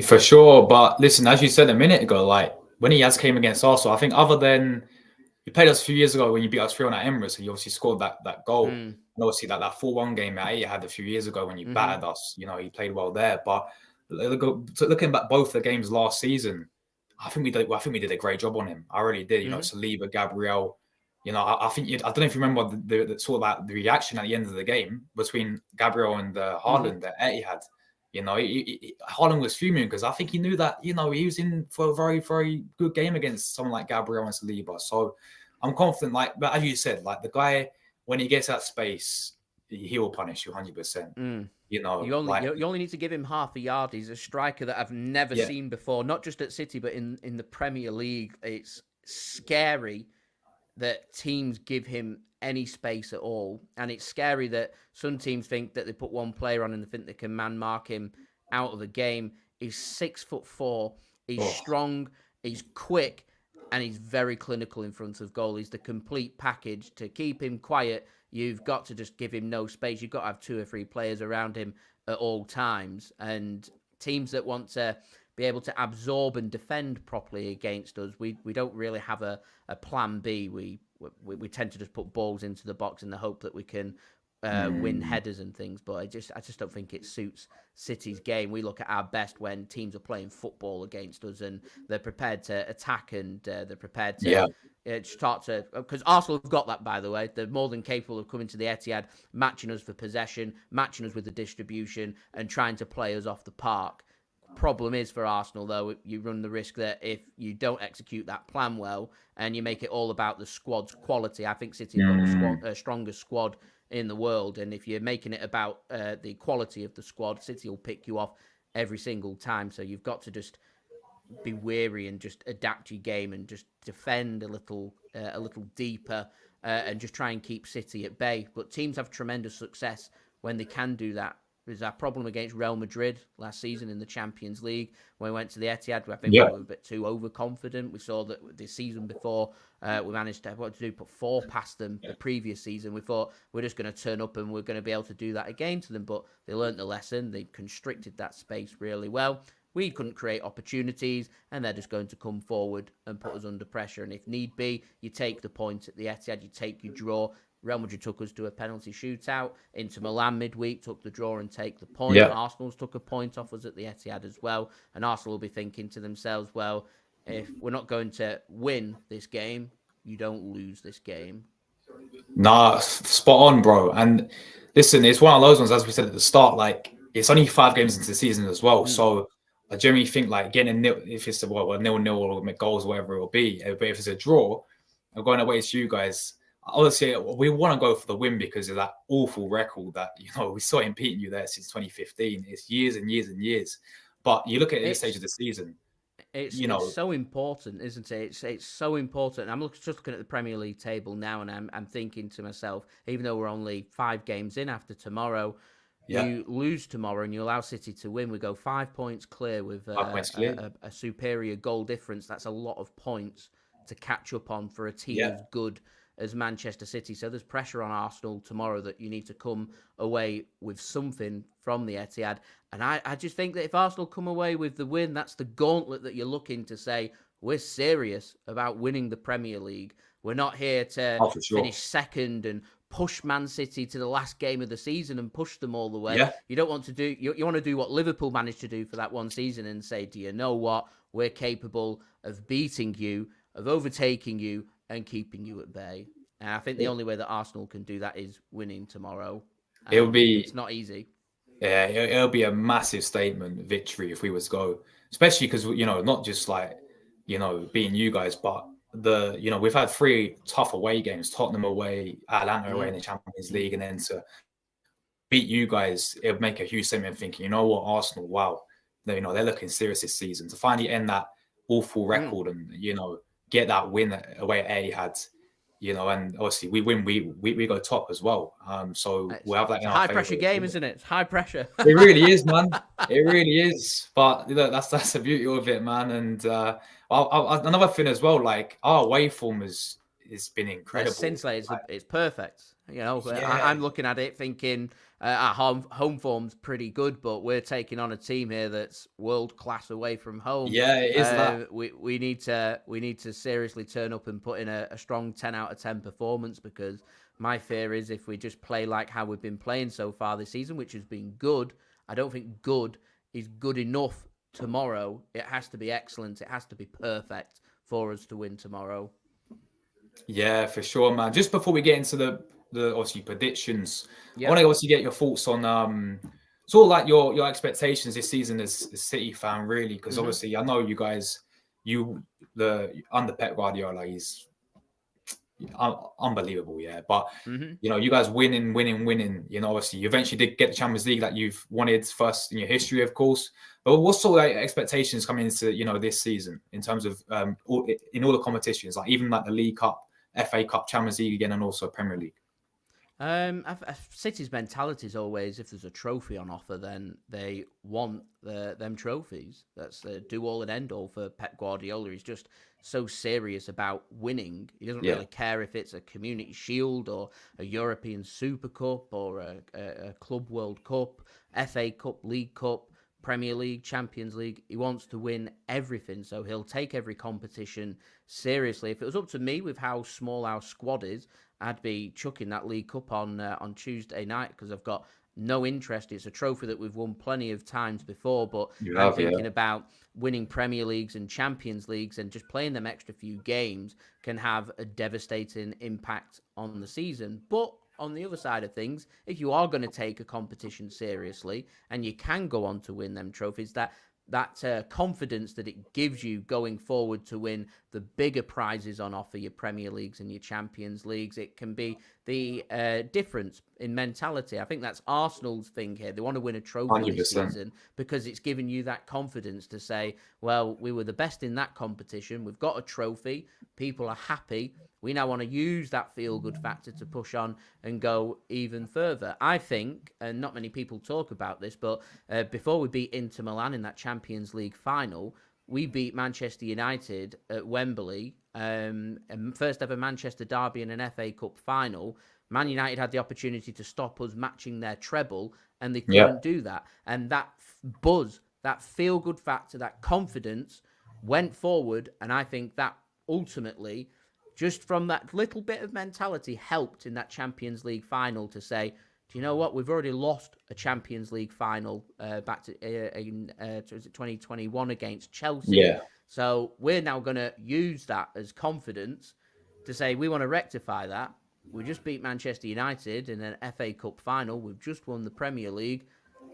For sure. But listen, as you said a minute ago, like when he has came against Arsenal, I think other than you played us a few years ago when you beat us 3-1 at Emirates, and you obviously scored that goal. Mm. And obviously that 4-1 game that he had a few years ago when you Mm-hmm. battered us, he played well there. But looking back both the games last season, I think we did a great job on him. I really did. Mm-hmm. Saliba, Gabriel. I think I don't know if you remember the sort of like the reaction at the end of the game between Gabriel and Haaland that Etihad. Haaland was fuming because I think he knew that he was in for a very, very good game against someone like Gabriel and Saliba. So I'm confident. But as you said, like the guy, when he gets that space, he will punish you 100%. Mm. You only need to give him half a yard. He's a striker that I've never seen before, not just at City, but in the Premier League. It's scary that teams give him any space at all. And it's scary that some teams think that they put one player on and they think they can man mark him out of the game. He's 6'4", he's strong, he's quick, and he's very clinical in front of goal. He's the complete package. To keep him quiet, you've got to just give him no space. You've got to have 2 or 3 players around him at all times. And teams that want to be able to absorb and defend properly against us, we don't really have a plan B. We tend to just put balls into the box in the hope that we can win headers and things, but I just don't think it suits City's game. We look at our best when teams are playing football against us and they're prepared to attack and they're prepared to start to, because Arsenal have got that, by the way. They're more than capable of coming to the Etihad, matching us for possession, matching us with the distribution and trying to play us off the park. Problem is for Arsenal, though, you run the risk that if you don't execute that plan well and you make it all about the squad's quality, I think City have got the strongest squad in the world, and if you're making it about the quality of the squad, City will pick you off every single time. So you've got to just be wary and just adapt your game and just defend a little deeper and just try and keep City at bay. But teams have tremendous success when they can do that. There's our problem against Real Madrid last season in the Champions League when we went to the Etihad. I think we were a bit too overconfident. We saw that the season before we managed to put 4 past them the previous season. We thought we're just going to turn up and we're going to be able to do that again to them. But they learnt the lesson. They constricted that space really well. We couldn't create opportunities, and they're just going to come forward and put us under pressure. And if need be, you take the point at the Etihad, you take your draw. Real Madrid took us to a penalty shootout. Inter Milan midweek took the draw and take the point. Yeah. Arsenal's took a point off us at the Etihad as well. And Arsenal will be thinking to themselves, well, if we're not going to win this game, you don't lose this game. Nah, spot on, bro. And listen, it's one of those ones, as we said at the start, like it's only 5 games into the season as well. So I generally think like getting a nil, if it's a 0-0 or goals, whatever it will be. But if it's a draw, I'm going away to you guys. Obviously, we want to go for the win because of that awful record that we saw him beating you there since 2015. It's years and years and years. But you look at this stage It's of the season, it's so important, isn't it? It's so important. Just looking at the Premier League table now, and I'm thinking to myself, even though we're only 5 games in after tomorrow, yeah, you lose tomorrow and you allow City to win. We go 5 points clear with 5 points clear. a superior goal difference. That's a lot of points to catch up on for a team Yeah, as good as Manchester City. So there's pressure on Arsenal tomorrow that you need to come away with something from the Etihad. And I just think that if Arsenal come away with the win, that's the gauntlet that you're looking to say, we're serious about winning the Premier League. We're not here to oh for sure. finish second and push Man City to the last game of the season and push them all the way. Yeah, You don't want to do, you want to do what Liverpool managed to do for that one season and say, do you know what? We're capable of beating you, of overtaking you, and keeping you at bay. And I think the only way that Arsenal can do that is winning tomorrow. it'll And it's be not easy. yeah, it'll be a massive statement victory if we was to go, especially because not just like beating you guys, but we've had 3 tough away games: Tottenham away, Atlanta away in Mm. the Champions League, and then to beat you guys, it'll make a huge statement. Thinking, you know what, Arsenal, wow, they're looking serious this season to finally end that awful Mm. record and get that win away at Etihad. And obviously we win, we go top as well. So we'll have that It's in a our high favor. pressure game, isn't it? It's high pressure. It really is, man. It really is. But look, that's the beauty of it, man. And another thing as well, like our away form has been The incredible. scintillates, it's perfect. Yeah, I'm looking at it thinking our home form's pretty good, but we're taking on a team here that's world class away from home. yeah, it is that. We need to seriously turn up and put in a strong 10 out of 10 performance, because my fear is if we just play like how we've been playing so far this season, which has been good, I don't think good is good enough tomorrow. It has to be excellent. It has to be perfect for us to win tomorrow. Yeah, for sure, man. Just before we get into the obviously predictions, I want Yep. to obviously get your thoughts on sort of like your expectations this season as a City fan, really, because Hmm. obviously I know you guys, the under Pep Guardiola, he's unbelievable, yeah. But Hmm. you guys winning. Obviously you eventually did get the Champions League that you've wanted first in your history, of course. But what sort of expectations coming into this season in terms of in all the competitions, like even like the League Cup, FA Cup, Champions League again, and also Premier League? City's mentality is always, if there's a trophy on offer, then they want them trophies. That's the do all and end all for Pep Guardiola. He's just so serious about winning. He doesn't Yeah, really care if it's a Community Shield or a European Super Cup or a Club World Cup, FA Cup, League Cup, Premier League, Champions League. He wants to win everything, so he'll take every competition seriously. If it was up to me with how small our squad is, I'd be chucking that League Cup on Tuesday night, because I've got no interest. It's a trophy that we've won plenty of times before, but you I'm have, yeah. thinking about winning Premier Leagues and Champions Leagues, and just playing them extra few games can have a devastating impact on the season. But on the other side of things, if you are going to take a competition seriously and you can go on to win them trophies, that confidence that it gives you going forward to win the bigger prizes on offer, your Premier Leagues and your Champions Leagues, it can be the difference in mentality. I think that's Arsenal's thing here. They want to win a trophy this 100%. season because it's giving you that confidence to say, well, we were the best in that competition. We've got a trophy. People are happy. We now want to use that feel-good factor to push on and go even further. I think, and not many people talk about this, but before we beat Inter Milan in that Champions League final, we beat Manchester United at Wembley, first ever Manchester derby in an FA Cup final. Man United had the opportunity to stop us matching their treble, and they Yeah, couldn't do that. And that buzz, that feel-good factor, that confidence went forward, and I think that ultimately, just from that little bit of mentality, helped in that Champions League final to say, do you know what? We've already lost a Champions League final back to in 2021 against Chelsea. yeah. So we're now going to use that as confidence to say we want to rectify that. We just beat Manchester United in an FA Cup final. We've just won the Premier League.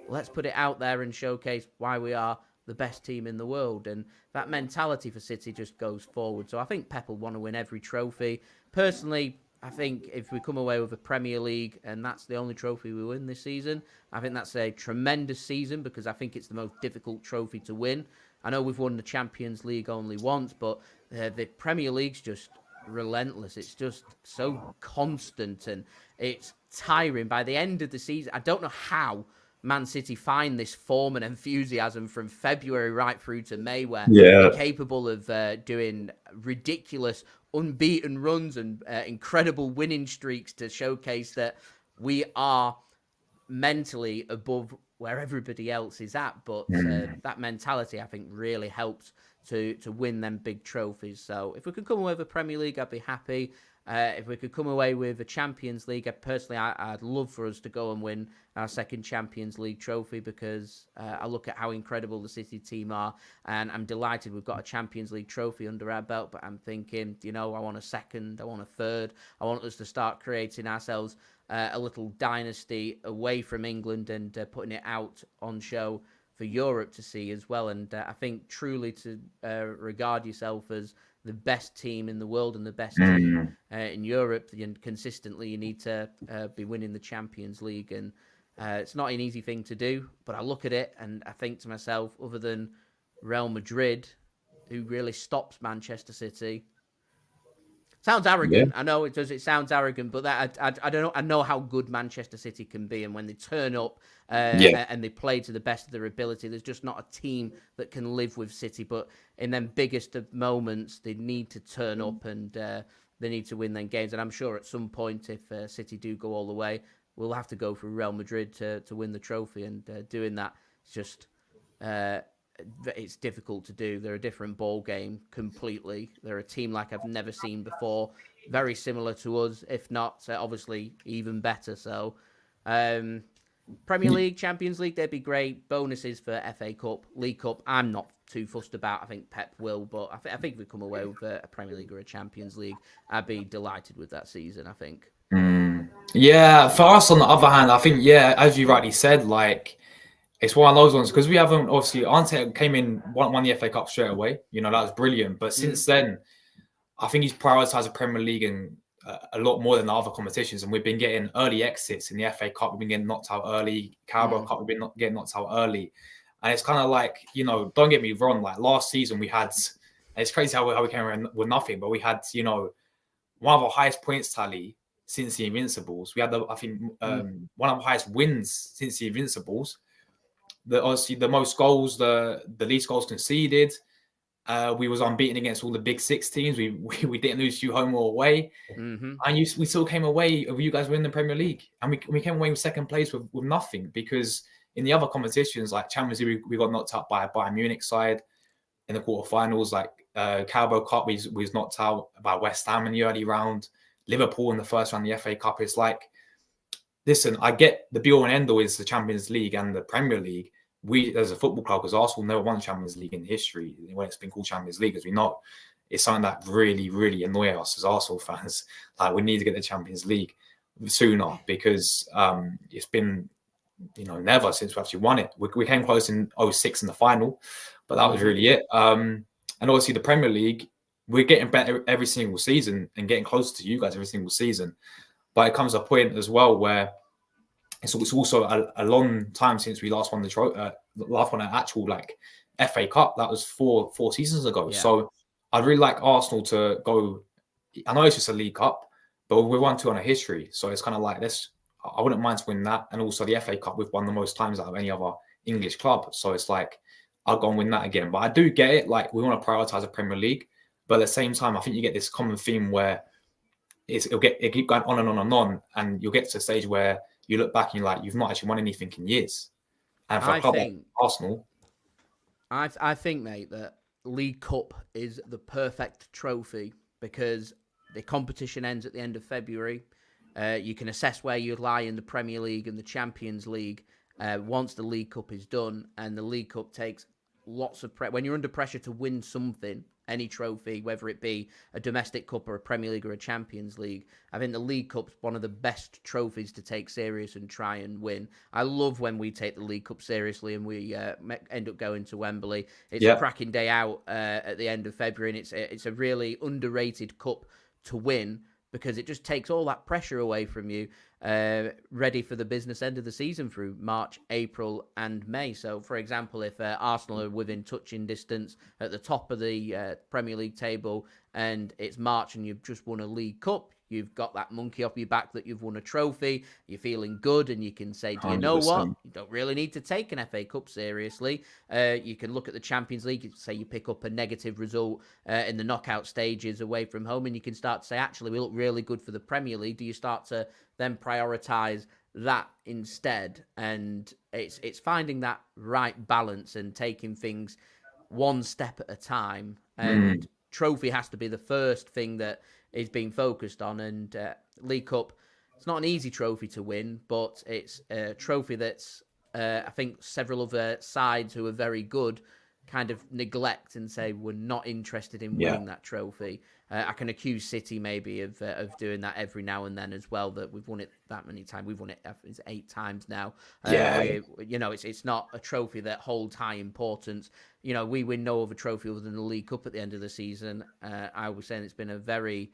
Let's put it out there and showcase why we are the best team in the world. And that mentality for City just goes forward. So I think Pep will want to win every trophy. Personally, I think if we come away with a Premier League and that's the only trophy we win this season, I think that's a tremendous season because I think it's the most difficult trophy to win. I know we've won the Champions League only once, but the Premier League's just relentless. It's just so constant and it's tiring. By the end of the season, I don't know how Man City find this form and enthusiasm from February right through to May, where they're Yeah. capable of doing ridiculous unbeaten runs and incredible winning streaks to showcase that we are mentally above where everybody else is at. But that mentality, I think, really helps to win them big trophies. So if we could come away with a Premier League, I'd be happy. If we could come away with a Champions League, I'd love for us to go and win our second Champions League trophy because I look at how incredible the City team are, and I'm delighted we've got a Champions League trophy under our belt. But I'm thinking, I want a second, I want a third. I want us to start creating ourselves a little dynasty away from England and putting it out on show for Europe to see as well. And I think truly to regard yourself as the best team in the world and the best team in Europe, and consistently you need to be winning the Champions League. And it's not an easy thing to do, but I look at it and I think to myself, other than Real Madrid, who really stops Manchester City. Sounds arrogant. I know it does. It sounds arrogant, but that I don't know. I know how good Manchester City can be, and when they turn up and they play to the best of their ability, there's just not a team that can live with City. But in them biggest of moments, they need to turn up and they need to win them games. And I'm sure at some point, if City do go all the way, we'll have to go for Real Madrid to win the trophy. And doing that, it's just. It's difficult to do. They're a different ball game completely. They're a team like I've never seen before. Very similar to us, if not obviously even better. So, Premier League, Champions League, they'd be great. Bonuses for FA Cup, League Cup. I'm not too fussed about. I think Pep will, but I think if we come away with a Premier League or a Champions League, I'd be delighted with that season. I think. Yeah, for us on the other hand, I think as you rightly said, like. It's one of those ones because we haven't obviously Ante came in won the FA Cup straight away. That was brilliant. But since then, I think he's prioritised the Premier League and a lot more than the other competitions. And we've been getting early exits in the FA Cup. We've been getting knocked out early. Carabao Cup, we've been getting knocked out early. And it's kind of like don't get me wrong. Like last season, we had. It's crazy how we came around with nothing, but we had one of our highest points tally since the Invincibles. We had one of the highest wins since the Invincibles. Obviously the most goals, the least goals conceded. We was unbeaten against all the big six teams. We didn't lose you home or away, and we still came away. You guys win the Premier League, and we came away with second place with nothing because in the other competitions like Champions League, we got knocked out by a Bayern Munich side in the quarterfinals. Like Carabao Cup, we was knocked out by West Ham in the early round. Liverpool in the first round, the FA Cup. It's like. Listen, I get the be-all and end-all is the Champions League and the Premier League. We, as a football club, because Arsenal never won the Champions League in history when it's been called Champions League, as we know, it's something that really, really annoys us as Arsenal fans. Like we need to get the Champions League sooner because it's been, never since we actually won it. We came close in 2006 in the final, but that was really it. And obviously the Premier League, we're getting better every single season and getting closer to you guys every single season. But it comes a point as well where it's also a long time since we last won last won an actual FA Cup. That was four seasons ago. Yeah. So I'd really like Arsenal to go. I know it's just a League Cup, but we won two on a history. So it's kind of like this. I wouldn't mind to win that, and also the FA Cup we've won the most times out of any other English club. So it's like I'll go and win that again. But I do get it. Like we want to prioritize the Premier League, but at the same time, I think you get this common theme where. It'll keep going on and on and on, and you'll get to a stage where you look back and you're like, you've not actually won anything in years. And for a club like Arsenal, I think, mate, that League Cup is the perfect trophy because the competition ends at the end of February. You can assess where you lie in the Premier League and the Champions League once the League Cup is done, and the League Cup takes lots of pressure. When you're under pressure to win something, any trophy, whether it be a domestic cup or a Premier League or a Champions League, I think the League Cup's one of the best trophies to take serious and try and win. I love when we take the League Cup seriously and we end up going to Wembley. It's a cracking day out at the end of February, and it's a really underrated cup to win because it just takes all that pressure away from you, ready for the business end of the season through March, April, and May. So, for example, if Arsenal are within touching distance at the top of the Premier League table and it's March and you've just won a League Cup, you've got that monkey off your back that you've won a trophy, you're feeling good, and you can say, do you know what? 100%. You don't really need to take an FA Cup seriously. You can look at the Champions League, say you pick up a negative result in the knockout stages away from home, and you can start to say, actually, we look really good for the Premier League. Do you start to then prioritise that instead? And it's finding that right balance and taking things one step at a time. And trophy has to be the first thing that is being focused on. And League Cup, it's not an easy trophy to win, but it's a trophy that's I think several other sides who are very good kind of neglect and say we're not interested in winning that trophy. I can accuse City maybe of doing that every now and then as well. That we've won it that many times. We've won it, it's 8 times now. It's not a trophy that holds high importance. We win no other trophy other than the League Cup at the end of the season. I was saying it's been a very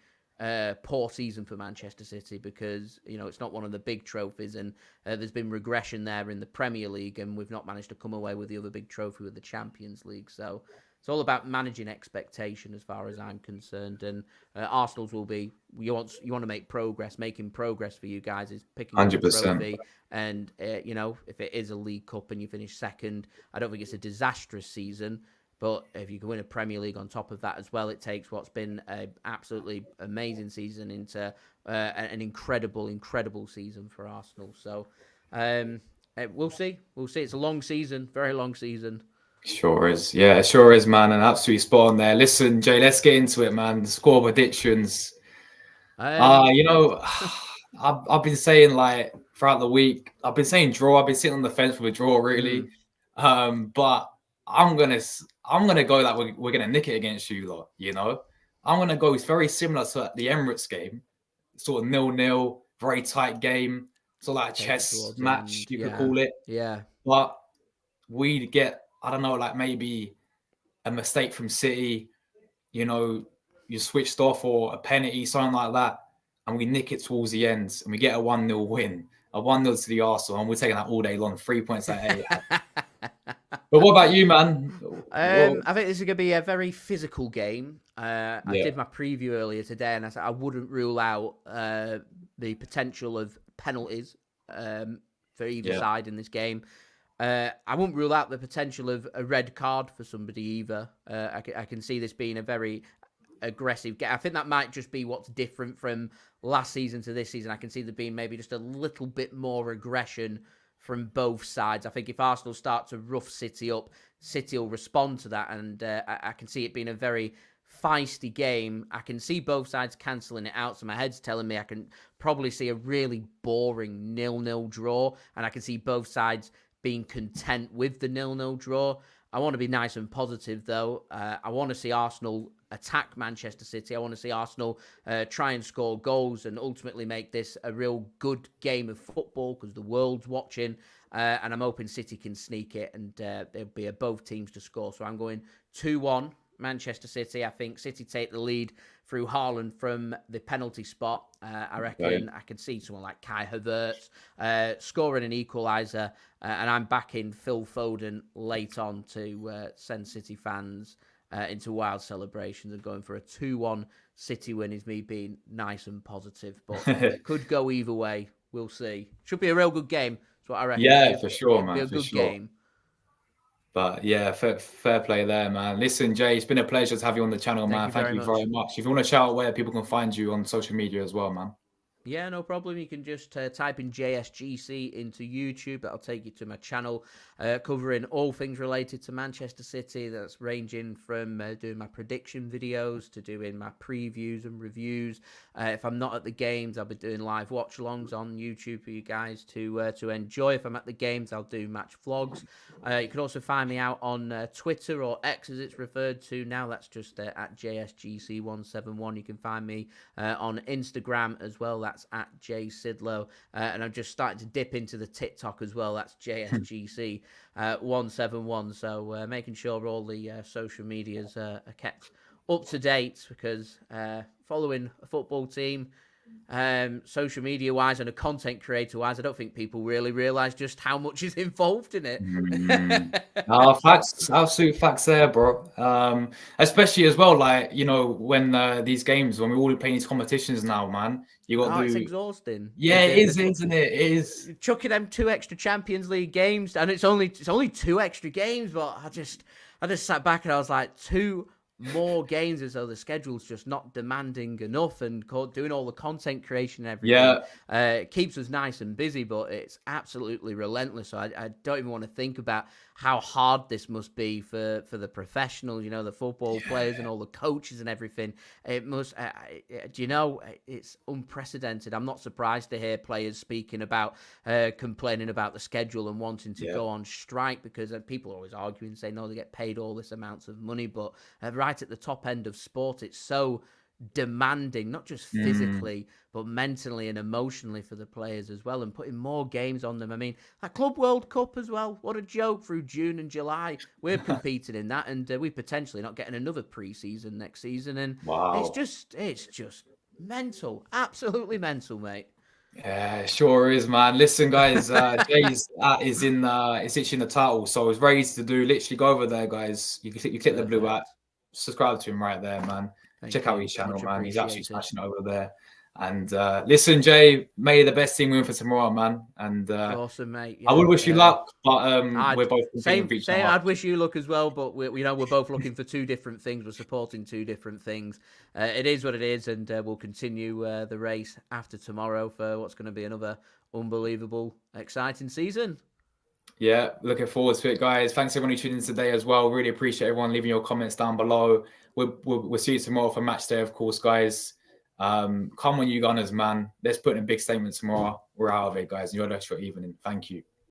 poor season for Manchester City because it's not one of the big trophies, and there's been regression there in the Premier League, and we've not managed to come away with the other big trophy with the Champions League. So it's all about managing expectation as far as I'm concerned, and Arsenal's will be you want to make progress. Making progress for you guys is picking up a 100%. trophy, and if it is a League Cup and you finish second, I don't think it's a disastrous season. But if you can win a Premier League on top of that as well, it takes what's been an absolutely amazing season into an incredible, incredible season for Arsenal. So we'll see. We'll see. It's a long season, very long season. Sure is. Yeah, it sure is, man. And absolutely spot on there. Listen, Jay, let's get into it, man. The score predictions. I've been saying like throughout the week, I've been saying draw. I've been sitting on the fence with a draw, really. But I'm gonna go that we're gonna nick it against you lot. I'm gonna go. It's very similar to the Emirates game, sort of 0-0, very tight game, sort of like a chess match, you could call it. Yeah. But we get, I don't know, like maybe a mistake from City. You switched off or a penalty, something like that, and we nick it towards the end, and we get a 1-0 win, a 1-0 to the Arsenal, and we're taking that all day long. 3 points at 8. But what about you, man? I think this is going to be a very physical game. I did my preview earlier today, and I said I wouldn't rule out the potential of penalties for either side in this game. I wouldn't rule out the potential of a red card for somebody either. I can see this being a very aggressive game. I think that might just be what's different from last season to this season. I can see there being maybe just a little bit more aggression from both sides. I think if Arsenal start to rough City up, City will respond to that, and I can see it being a very feisty game. I can see both sides cancelling it out, so my head's telling me I can probably see a really boring 0-0 draw, and I can see both sides being content with the 0-0 draw. I want to be nice and positive, though. I want to see Arsenal attack Manchester City. I want to see Arsenal try and score goals and ultimately make this a real good game of football because the world's watching. And I'm hoping City can sneak it and there'll be both teams to score. So I'm going 2-1 Manchester City. I think City take the lead through Haaland from the penalty spot. I reckon I can see someone like Kai Havertz scoring an equaliser. And I'm backing Phil Foden late on to send City fans into wild celebrations, and going for a 2-1 City win is me being nice and positive. But it could go either way. We'll see. Should be a real good game. That's what I reckon. Yeah, for sure, man. Be a good game. But yeah, fair play there, man. Listen, Jay, it's been a pleasure to have you on the channel, man. Thank you very much. If you want to shout out where people can find you on social media as well, man. Yeah, no problem. You can just type in JSGC into YouTube. That'll take you to my channel covering all things related to Manchester City. That's ranging from doing my prediction videos to doing my previews and reviews. If I'm not at the games, I'll be doing live watch-alongs on YouTube for you guys to enjoy. If I'm at the games, I'll do match vlogs. You can also find me out on Twitter, or X as it's referred to now. That's just at JSGC171. You can find me on Instagram as well. That's at JSidlow. And I'm just starting to dip into the TikTok as well. That's JSGC171. So making sure all the social medias are kept up to date, because following a football team social media wise and a content creator wise, I don't think people really realize just how much is involved in it. Facts, absolute facts there, bro. Especially as well, like, you know, when these games, when we're all playing these competitions now, man, you got to It's do. exhausting. Yeah, it is, isn't it? It is. Chucking them 2 extra Champions League games, and it's only 2 extra games, but I just sat back and I was like, 2 more games, as though the schedule's just not demanding enough, and doing all the content creation and everything. It keeps us nice and busy, but it's absolutely relentless. So I don't even want to think about how hard this must be for the professionals, you know, the football players and all the coaches and everything. It must, do you know, it's unprecedented. I'm not surprised to hear players speaking about complaining about the schedule and wanting to go on strike, because people are always arguing, saying, no, they get paid all this amounts of money. But right at the top end of sport, it's so demanding, not just physically, but mentally and emotionally for the players as well, and putting more games on them. I mean, that Club World Cup as well, what a joke, through June and July. We're competing in that, and we potentially not getting another pre-season next season. And Wow. it's just mental, absolutely mental, mate. Yeah, it sure is, man. Listen, guys, Jay's is in it's itching the title, so it's very easy to do. Literally go over there, guys. You click the blue app, subscribe to him right there, man. Check out his channel, man. He's absolutely smashing over there. And listen, Jay, may the best team win for tomorrow, man. And awesome, mate. Yeah, I would wish you luck, but we're both same. I'd wish you luck as well, but we're both looking for 2 different things. We're supporting 2 different things. It is what it is, and we'll continue the race after tomorrow for what's going to be another unbelievable, exciting season. Yeah, looking forward to it, guys. Thanks everyone who tuned in today as well. Really appreciate everyone leaving your comments down below. We'll see you tomorrow for match day, of course, guys. Come on, you Gunners, man. Let's put in a big statement tomorrow. We're out of it, guys. Enjoy the rest of your evening. Thank you.